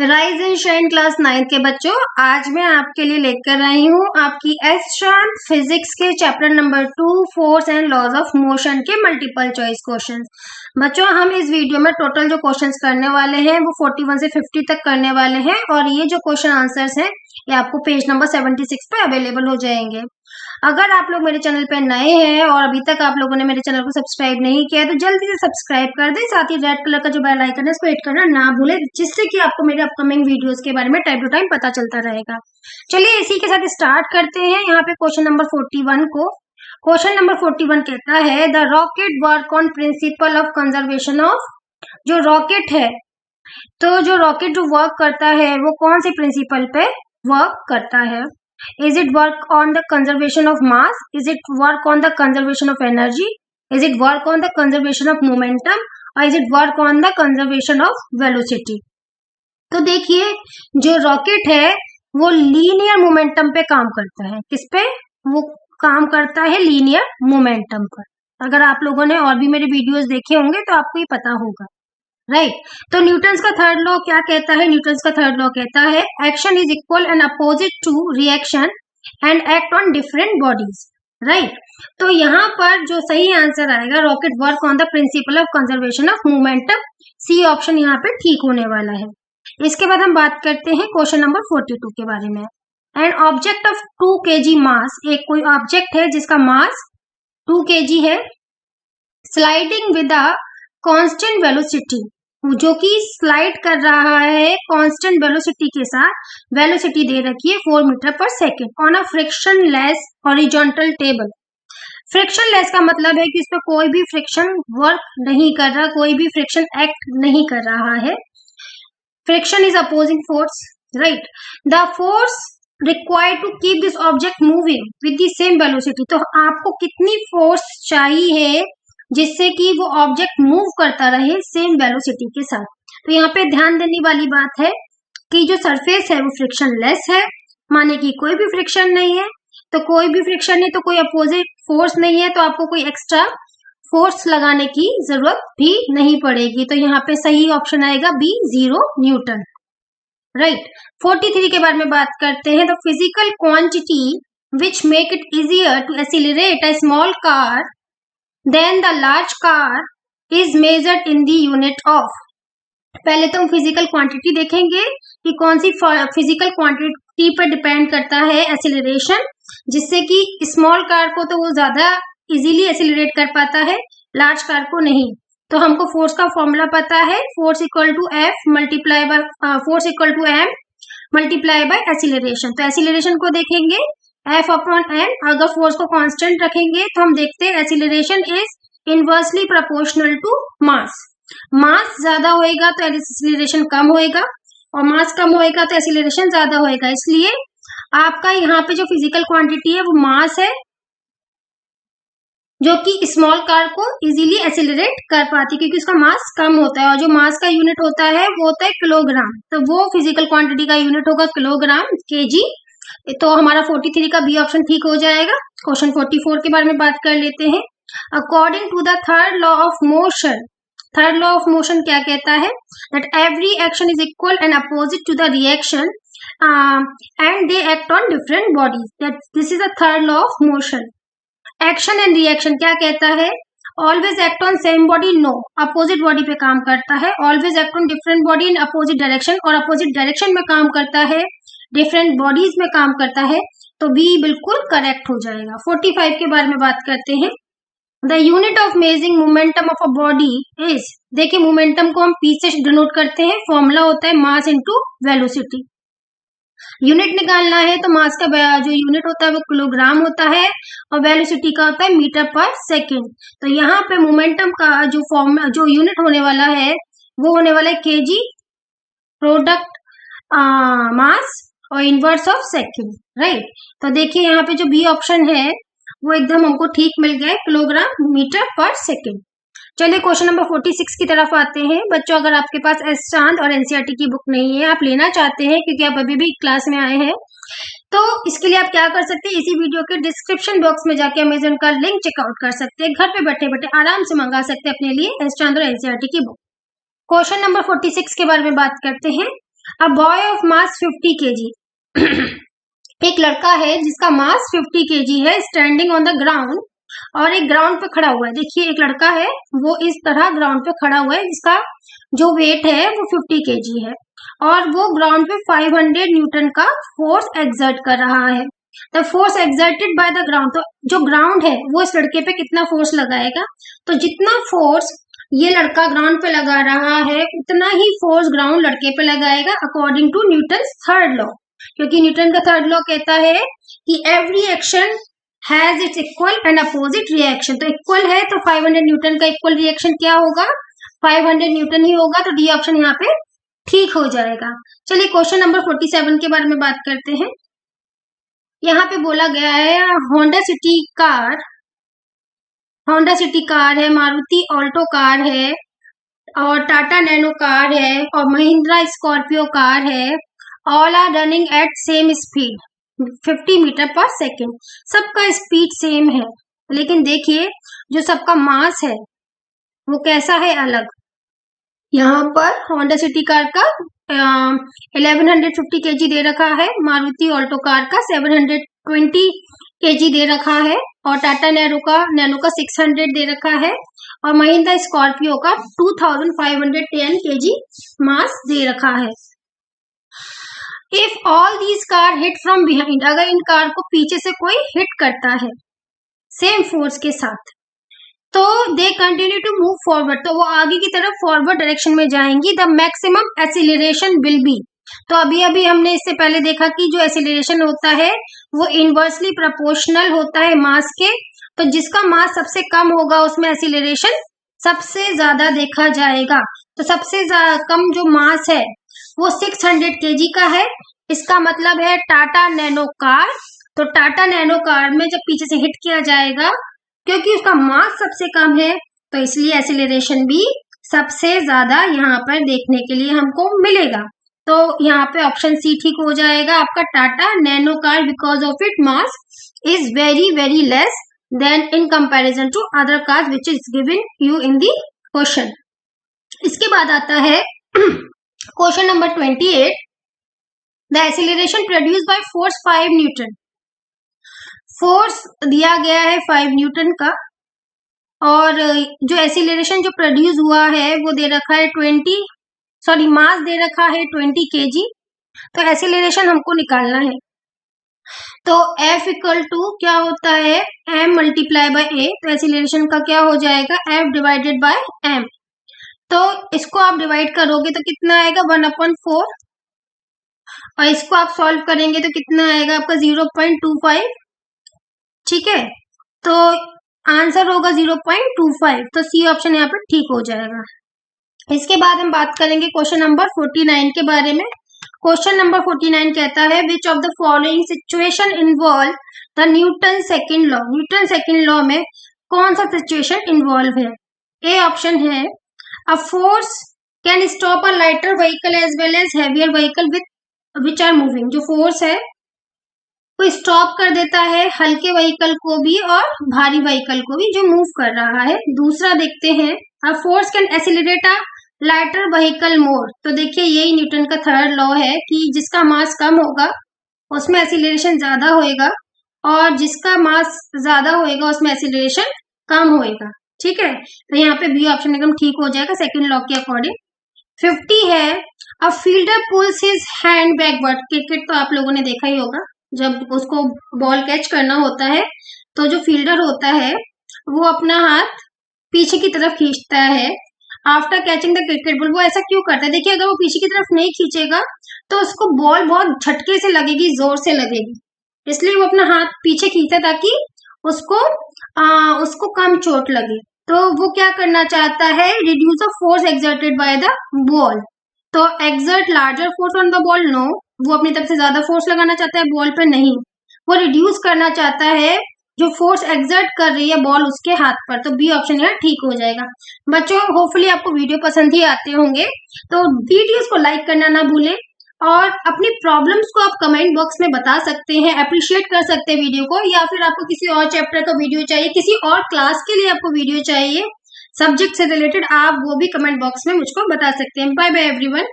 Rise and shine class 9th के बच्चों, आज मैं आपके लिए लेकर आई हूँ आपकी एस शांत फिजिक्स के chapter number 2 force and laws of motion के मल्टीपल चॉइस क्वेश्चंस। बच्चों, हम इस वीडियो में टोटल जो क्वेश्चंस करने वाले हैं वो 41 से 50 तक करने वाले हैं और ये जो क्वेश्चन आंसर्स हैं ये आपको पेज नंबर 76 पे अवेलेबल हो जाएंगे। अगर आप लोग मेरे चैनल पे नए हैं और अभी तक आप लोगों ने मेरे चैनल को सब्सक्राइब नहीं किया है तो जल्दी से सब्सक्राइब कर दें, साथ ही रेड कलर का जो बेल आइकन है उसको हिट करना ना भूलें, जिससे कि आपको मेरे अपकमिंग वीडियोस के बारे में टाइम टू टाइम पता चलता रहेगा। चलिए इसी के साथ स्टार्ट करते हैं। यहाँ पे क्वेश्चन नंबर 41 को, क्वेश्चन नंबर 41 कहता है the rocket work on principal of conservation of. जो रॉकेट है, तो जो रॉकेट जो वर्क करता है वो कौन से प्रिंसिपल पे वर्क करता है? Is it work on the conservation of mass? Is it work on the conservation of energy? Is it work on the conservation of momentum? Or is it work on the conservation of velocity? तो देखिए, जो rocket है वो linear momentum पे काम करता है। किस पे वो काम करता है? लीनियर मोमेंटम पर। अगर आप लोगों ने और भी मेरे वीडियोस देखे होंगे तो आपको ये पता होगा, राइट। तो न्यूटन्स का थर्ड लॉ क्या कहता है? न्यूटन्स का थर्ड लॉ कहता है action is equal and opposite to reaction and act on different bodies, right. तो यहाँ पर जो सही आंसर आएगा, rocket work on the principle of conservation of momentum, C option यहाँ पे ठीक होने वाला है। इसके बाद हम बात करते हैं क्वेश्चन नंबर 42 के बारे में। एन ऑब्जेक्ट ऑफ 2 kg मास, एक कोई ऑब्जेक्ट है जिसका मास 2 kg है, sliding with a constant velocity, जो कि स्लाइड कर रहा है कांस्टेंट वेलोसिटी के साथ। वेलोसिटी दे रखी है 4 metre per second on a frictionless horizontal table. Frictionless का मतलब है कि इस पर कोई भी फ्रिक्शन वर्क नहीं कर रहा, कोई भी फ्रिक्शन एक्ट नहीं कर रहा है। Friction is opposing force, right. The force required to keep this object moving with the same velocity. तो आपको कितनी फोर्स चाहिए जिससे कि वो ऑब्जेक्ट मूव करता रहे सेम वेलोसिटी के साथ? तो यहाँ पे ध्यान देने वाली बात है कि जो सरफेस है वो फ्रिक्शन लेस है, माने कि कोई भी फ्रिक्शन नहीं है। तो कोई भी फ्रिक्शन नहीं तो कोई अपोजिट फोर्स नहीं है, तो आपको कोई एक्स्ट्रा फोर्स लगाने की जरूरत भी नहीं पड़ेगी। तो यहाँ पे सही ऑप्शन आएगा बी, 0 न्यूटन, राइट। 43 के बारे में बात करते हैं। The physical quantity which make it easier to accelerate a small car than the large car is measured in the unit of. पहले तो हम फिजिकल क्वांटिटी देखेंगे कि कौन सी फिजिकल क्वांटिटी पर डिपेंड करता है एक्सीलरेशन, जिससे कि स्मॉल कार को तो वो ज्यादा इजीली एक्सीलरेट कर पाता है, लार्ज कार को नहीं। तो हमको फोर्स का फॉर्मूला पता है, force equal to F multiply by force equal to M multiply by acceleration. तो एक्सीलरेशन को देखेंगे एफ अपॉन एन, अगर फोर्स को कांस्टेंट रखेंगे तो हम देखते हैं acceleration is inversely proportional to mass. Mass ज्यादा होएगा तो एक्सीलरेशन कम होएगा और मास कम होएगा तो एक्सीलरेशन ज्यादा होएगा। इसलिए आपका यहाँ पे जो फिजिकल क्वांटिटी है वो मास है, जो कि स्मॉल कार को इजीली एक्सीलरेट कर पाती है क्योंकि उसका मास कम होता है, और जो मास का यूनिट होता है वो होता है किलोग्राम। तो वो फिजिकल क्वांटिटी का यूनिट होगा किलोग्राम, केजी। तो हमारा 43 का बी ऑप्शन ठीक हो जाएगा। क्वेश्चन 44 के बारे में बात कर लेते हैं। According to the third law of motion, third law of motion क्या कहता है? That every action is equal and opposite to the reaction and they act on different bodies. That this is the third law of motion. Action and reaction क्या कहता है? Always act on same body, no, opposite body पे काम करता है। Always act on different body in opposite direction, और opposite direction में काम करता है, डिफरेंट बॉडीज में काम करता है। तो बी बिल्कुल करेक्ट हो जाएगा। 45 के बारे में बात करते हैं। The unit of measuring momentum of a body is, देखिए मोमेंटम को हम पी से डिनोट करते हैं, फॉर्मूला होता है मास इनटू वेलोसिटी। यूनिट निकालना है तो मास का जो यूनिट होता है वो किलोग्राम होता है और वेलोसिटी का होता है मीटर पर सेकेंड। तो यहाँ पे मोमेंटम का जो यूनिट होने वाला है वो होने वाला है केजी, प्रोडक्ट मास और इनवर्स ऑफ सेकेंड, राइट। तो देखिए यहाँ पे जो बी ऑप्शन है वो एकदम हमको ठीक मिल गया है, किलोग्राम मीटर पर सेकेंड। चलिए क्वेश्चन नंबर 46 की तरफ आते हैं। बच्चों, अगर आपके पास एस चांद और एनसीईआरटी की बुक नहीं है, आप लेना चाहते हैं क्योंकि आप अभी भी क्लास में आए हैं, तो इसके लिए आप क्या कर सकते हैं, इसी वीडियो के डिस्क्रिप्शन बॉक्स में जाके अमेजन का लिंक चेकआउट कर सकते हैं। घर पे बैठे बैठे आराम से मंगा सकते हैं अपने लिए एस चांद और एनसीईआरटी की बुक। क्वेश्चन नंबर 46 के बारे में बात करते हैं। A boy of mass 50 kg एक लड़का है जिसका मास 50 kg है, स्टैंडिंग ऑन द ग्राउंड, और एक ग्राउंड पे खड़ा हुआ है। देखिए एक लड़का है वो इस तरह ग्राउंड पे खड़ा हुआ है, जिसका जो वेट है वो 50 kg है, और वो ग्राउंड पे 500 न्यूटन का फोर्स एक्सर्ट कर रहा है। The force exerted by the ground, तो जो ग्राउंड है वो इस लड़के पे कितना फोर्स लगाएगा, तो जितना फोर्स ये लड़का ग्राउंड पे लगा रहा है उतना ही फोर्स ग्राउंड लड़के पे लगाएगा, according to Newton third law. क्योंकि न्यूटन का थर्ड लॉ कहता है कि every action has its equal and opposite reaction. तो इक्वल है तो 500 न्यूटन का इक्वल रिएक्शन क्या होगा, 500 न्यूटन ही होगा, तो डी ऑप्शन यहाँ पे ठीक हो जाएगा। चलिए क्वेश्चन नंबर 47 के बारे में बात करते हैं। यहाँ पे बोला गया है होंडा सिटी कार है, मारुति ऑल्टो कार है, और टाटा नैनो कार है, और महिंद्रा स्कॉर्पियो कार है। All are running at same speed 50 metre per second. सबका स्पीड सेम है, लेकिन देखिए जो सबका मास है वो कैसा है, अलग। यहाँ पर होंडा सिटी कार का 1150 kg दे रखा है, मारुति ऑल्टो कार का 720 kg दे रखा है, और टाटा नैनो का 600 दे रखा है, और महिंद्रा स्कॉर्पियो का 2510 kg मास दे रखा है। If all these car hit from behind, अगर इन कार को पीछे से कोई हिट करता है सेम फोर्स के साथ, तो they continue to move forward, तो वो आगे की तरफ फॉरवर्ड डायरेक्शन में जाएंगी। The maximum acceleration will be, तो अभी हमने इससे पहले देखा कि जो एक्सीलरेशन होता है वो इनवर्सली प्रोपोर्शनल होता है मास के, तो जिसका मास सबसे कम होगा उसमें एक्सीलरेशन सबसे ज्यादा देखा जाएगा। तो सबसे कम जो मास है वो 600 kg का है, इसका मतलब है टाटा नैनो कार। तो टाटा नैनो कार में जब पीछे से हिट किया जाएगा, क्योंकि उसका मास सबसे कम है, तो इसलिए एक्सीलरेशन भी सबसे ज्यादा यहाँ पर देखने के लिए हमको मिलेगा। तो यहाँ पे ऑप्शन सी ठीक हो जाएगा आपका, Tata Nano car, because of it mass is very very less than in comparison to other cars which is given you in the question. इसके बाद आता है question number 28, the acceleration produced by force 5 Newton. Force दिया गया है 5 Newton का, और जो एक्सीलरेशन जो प्रोड्यूस हुआ है वो दे रखा है मास दे रखा है 20 kg। तो एक्सीलरेशन हमको निकालना है, तो F इक्वल टू क्या होता है, m मल्टीप्लाई बाय a, तो एक्सीलरेशन का क्या हो जाएगा, F डिवाइडेड बाय m। तो इसको आप डिवाइड करोगे तो कितना आएगा, 1/4, और इसको आप सॉल्व करेंगे तो कितना आएगा आपका 0.25। ठीक है, तो आंसर होगा 0.25, तो सी ऑप्शन यहाँ पर ठीक हो जाएगा। इसके बाद हम बात करेंगे क्वेश्चन नंबर 49 के बारे में। क्वेश्चन नंबर 49 कहता है which of the following situation involve the Newton second law. Newton second law में कौन सा सिचुएशन इन्वॉल्व है। ए ऑप्शन है a force can stop a lighter vehicle as well as heavier vehicle which are moving. जो force है वो stop कर देता है हल्के व्हीकल को भी और भारी व्हीकल को भी जो मूव कर रहा है। दूसरा देखते हैं a force can accelerate a lighter vehicle more. तो देखिए यही न्यूटन का थर्ड लॉ है कि जिसका मास कम होगा उसमें एक्सीलरेशन ज्यादा होएगा, और जिसका मास ज्यादा होएगा उसमें एक्सीलरेशन कम होएगा। ठीक है, तो यहाँ पे बी ऑप्शन एकदम ठीक हो जाएगा सेकंड लॉ के अकॉर्डिंग। 50 है a fielder pulls his hand backward. Cricket तो आप लोगों ने देखा ही होगा, जब उसको बॉल कैच करना होता है तो जो फील्डर होता है वो अपना हाथ पीछे की तरफ खींचता है after catching the cricket ball. वो ऐसा क्यों करता है, देखिए अगर वो पीछे की तरफ नहीं खींचेगा तो उसको बॉल बहुत झटके से लगेगी, जोर से लगेगी, इसलिए वो अपना हाथ पीछे खींचता ताकि उसको कम चोट लगे। तो वो क्या करना चाहता है, reduce the force exerted by the ball. तो exert larger force on the ball, no, वो अपनी तरफ से ज्यादा फोर्स लगाना चाहता है बॉल पे, नहीं, वो रिड्यूस करना चाहता है जो फोर्स एक्सर्ट कर रही है बॉल उसके हाथ पर। तो बी ऑप्शन यहाँ ठीक हो जाएगा। बच्चों होपफुली आपको वीडियो पसंद ही आते होंगे, तो वीडियोस को लाइक करना ना भूलें, और अपनी प्रॉब्लम्स को आप कमेंट बॉक्स में बता सकते हैं, अप्रिशिएट कर सकते हैं वीडियो को, या फिर आपको किसी और चैप्टर का वीडियो चाहिए, किसी और क्लास के लिए आपको वीडियो चाहिए सब्जेक्ट से रिलेटेड, आप वो भी कमेंट बॉक्स में मुझको बता सकते हैं। Bye bye everyone.